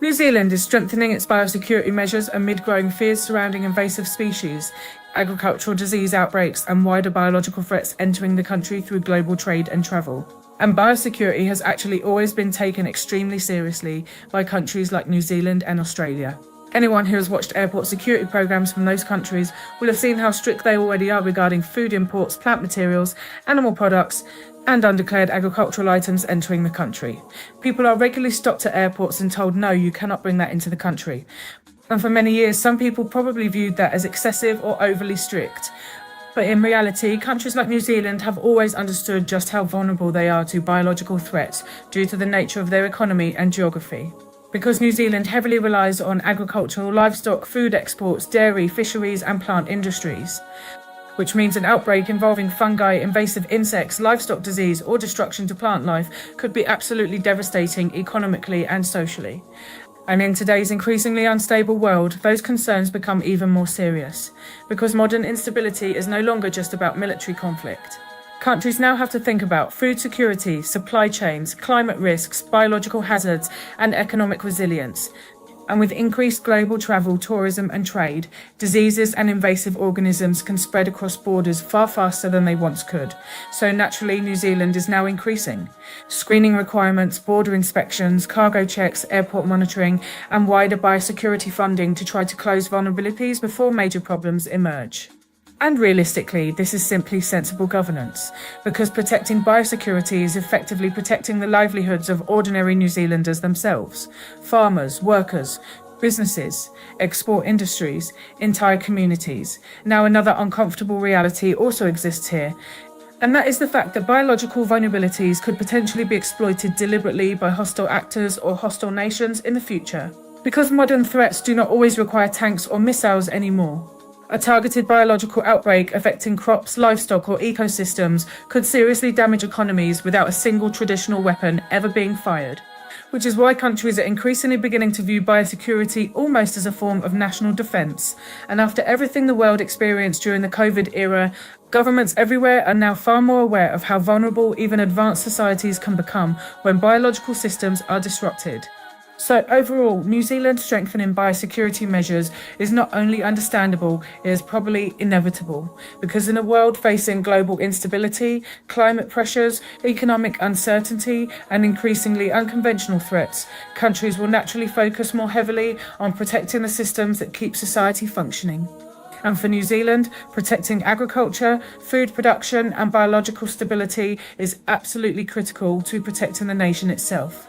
New Zealand is strengthening its biosecurity measures amid growing fears surrounding invasive species, agricultural disease outbreaks, and wider biological threats entering the country through global trade and travel. And biosecurity has actually always been taken extremely seriously by countries like New Zealand and Australia. Anyone who has watched airport security programs from those countries will have seen how strict they already are regarding food imports, plant materials, animal products, and undeclared agricultural items entering the country. People are regularly stopped at airports and told, no, you cannot bring that into the country. And for many years, some people probably viewed that as excessive or overly strict. But in reality, countries like New Zealand have always understood just how vulnerable they are to biological threats due to the nature of their economy and geography. Because New Zealand heavily relies on agricultural, livestock, food exports, dairy, fisheries, and plant industries, which means an outbreak involving fungi, invasive insects, livestock disease, or destruction to plant life could be absolutely devastating economically and socially. And in today's increasingly unstable world, those concerns become even more serious, because modern instability is no longer just about military conflict. Countries now have to think about food security, supply chains, climate risks, biological hazards, and economic resilience. And with increased global travel, tourism, and trade, diseases and invasive organisms can spread across borders far faster than they once could. So naturally, New Zealand is now increasing screening requirements, border inspections, cargo checks, airport monitoring, and wider biosecurity funding to try to close vulnerabilities before major problems emerge. And realistically, this is simply sensible governance, because protecting biosecurity is effectively protecting the livelihoods of ordinary New Zealanders themselves, farmers, workers, businesses, export industries, entire communities. Now, another uncomfortable reality also exists here, and that is the fact that biological vulnerabilities could potentially be exploited deliberately by hostile actors or hostile nations in the future. Because modern threats do not always require tanks or missiles anymore. A targeted biological outbreak affecting crops, livestock, or ecosystems could seriously damage economies without a single traditional weapon ever being fired. Which is why countries are increasingly beginning to view biosecurity almost as a form of national defence. And after everything the world experienced during the COVID era, governments everywhere are now far more aware of how vulnerable even advanced societies can become when biological systems are disrupted. So overall, New Zealand's strengthening biosecurity measures is not only understandable, it is probably inevitable. Because in a world facing global instability, climate pressures, economic uncertainty, and increasingly unconventional threats, countries will naturally focus more heavily on protecting the systems that keep society functioning. And for New Zealand, protecting agriculture, food production, and biological stability is absolutely critical to protecting the nation itself.